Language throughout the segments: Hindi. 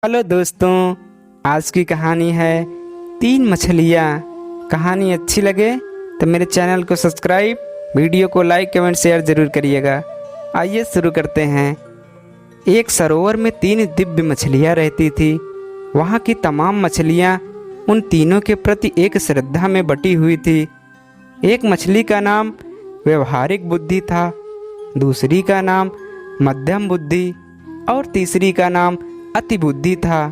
हेलो दोस्तों, आज की कहानी है तीन मछलियाँ। कहानी अच्छी लगे तो मेरे चैनल को सब्सक्राइब, वीडियो को लाइक, कमेंट, शेयर ज़रूर करिएगा। आइए शुरू करते हैं। एक सरोवर में तीन दिव्य मछलियाँ रहती थी। वहाँ की तमाम मछलियाँ उन तीनों के प्रति एक श्रद्धा में बटी हुई थी। एक मछली का नाम व्यवहारिक बुद्धि था, दूसरी का नाम मध्यम बुद्धि और तीसरी का नाम अति बुद्धि था।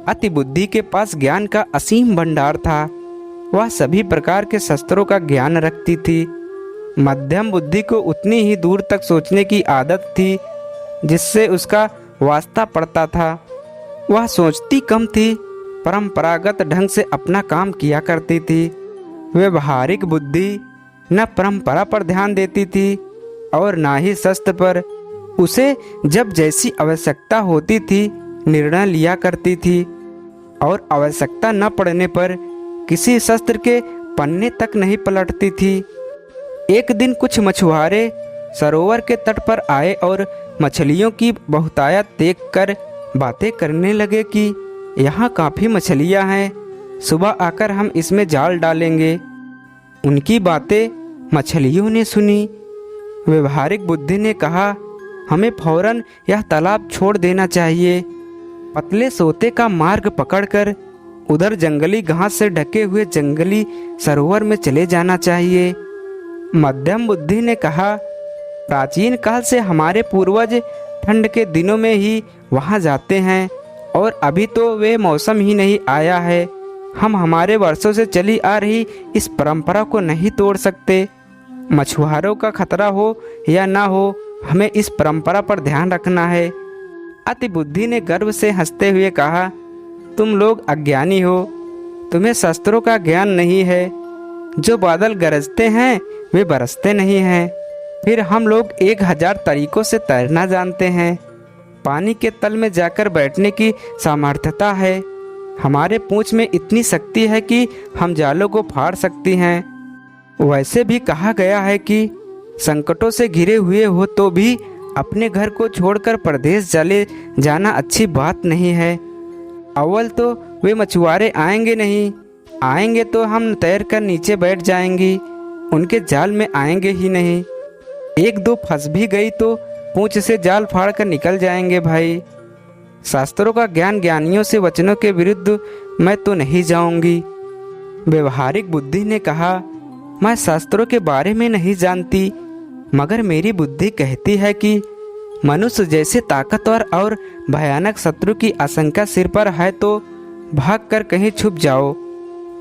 अति बुद्धि के पास ज्ञान का असीम भंडार था। वह सभी प्रकार के शस्त्रों का ज्ञान रखती थी। मध्यम बुद्धि को उतनी ही दूर तक सोचने की आदत थी जिससे उसका वास्ता पड़ता था। वह सोचती कम थी, परंपरागत ढंग से अपना काम किया करती थी। व्यवहारिक बुद्धि न परंपरा पर ध्यान देती थी और ना ही शस्त्र पर। उसे जब जैसी आवश्यकता होती थी निर्णय लिया करती थी और आवश्यकता न पड़ने पर किसी शस्त्र के पन्ने तक नहीं पलटती थी। एक दिन कुछ मछुआरे सरोवर के तट पर आए और मछलियों की बहुतायत देखकर बातें करने लगे कि यहाँ काफ़ी मछलियाँ हैं, सुबह आकर हम इसमें जाल डालेंगे। उनकी बातें मछलियों ने सुनी। व्यवहारिक बुद्धि ने कहा, हमें फौरन यह तालाब छोड़ देना चाहिए। पतले सोते का मार्ग पकड़कर उधर जंगली घास से ढके हुए जंगली सरोवर में चले जाना चाहिए। मध्यम बुद्धि ने कहा, प्राचीन काल से हमारे पूर्वज ठंड के दिनों में ही वहां जाते हैं और अभी तो वे मौसम ही नहीं आया है। हम हमारे वर्षों से चली आ रही इस परंपरा को नहीं तोड़ सकते। मछुआरों का खतरा हो या ना हो, हमें इस परंपरा पर ध्यान रखना है। अति बुद्धि ने गर्व से हंसते हुए कहा, तुम लोग अज्ञानी हो, तुम्हें शस्त्रों का ज्ञान नहीं है। जो बादल गरजते हैं वे बरसते नहीं हैं। फिर हम लोग 1000 तरीकों से तैरना जानते हैं। पानी के तल में जाकर बैठने की सामर्थ्यता है। हमारे पूंछ में इतनी शक्ति है कि हम जालों को फाड़ सकती हैं। वैसे भी कहा गया है कि संकटों से घिरे हुए हो तो भी अपने घर को छोड़कर परदेश चले जाना अच्छी बात नहीं है। अव्वल तो वे मछुआरे आएंगे नहीं, आएंगे तो हम तैरकर नीचे बैठ जाएंगी, उनके जाल में आएंगे ही नहीं। एक दो फंस भी गई तो पूंछ से जाल फाड़ कर निकल जाएंगे भाई। शास्त्रों का ज्ञान ज्ञानियों से वचनों के विरुद्ध मैं तो नहीं जाऊंगी। व्यवहारिक बुद्धि ने कहा, मैं शास्त्रों के बारे में नहीं जानती, मगर मेरी बुद्धि कहती है कि मनुष्य जैसे ताकतवर और भयानक शत्रु की आशंका सिर पर है तो भागकर कहीं छुप जाओ।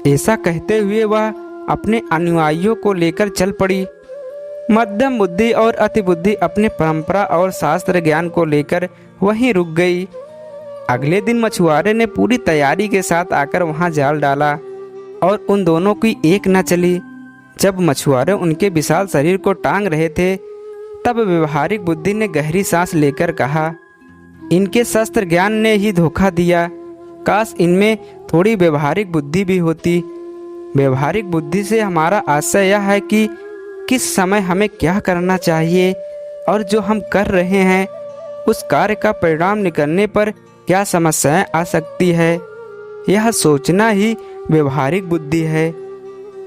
ऐसा कहते हुए वह अपने अनुयायियों को लेकर चल पड़ी। मध्यम बुद्धि और अति बुद्धि अपने परंपरा और शास्त्र ज्ञान को लेकर वहीं रुक गई। अगले दिन मछुआरे ने पूरी तैयारी के साथ आकर वहां जाल डाला और उन दोनों की एक न चली। जब मछुआरे उनके विशाल शरीर को टांग रहे थे तब व्यवहारिक बुद्धि ने गहरी सांस लेकर कहा, इनके शस्त्र ज्ञान ने ही धोखा दिया। काश इनमें थोड़ी व्यवहारिक बुद्धि भी होती। व्यवहारिक बुद्धि से हमारा आशय यह है कि किस समय हमें क्या करना चाहिए और जो हम कर रहे हैं उस कार्य का परिणाम निकलने पर क्या समस्याएं आ सकती है। यह सोचना ही व्यवहारिक बुद्धि है।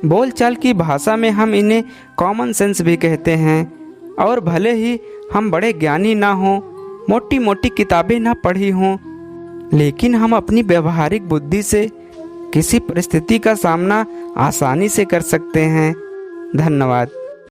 बोलचाल की भाषा में हम इन्हें कॉमन सेंस भी कहते हैं। और भले ही हम बड़े ज्ञानी ना हों, मोटी मोटी किताबें ना पढ़ी हों, लेकिन हम अपनी व्यवहारिक बुद्धि से किसी परिस्थिति का सामना आसानी से कर सकते हैं। धन्यवाद।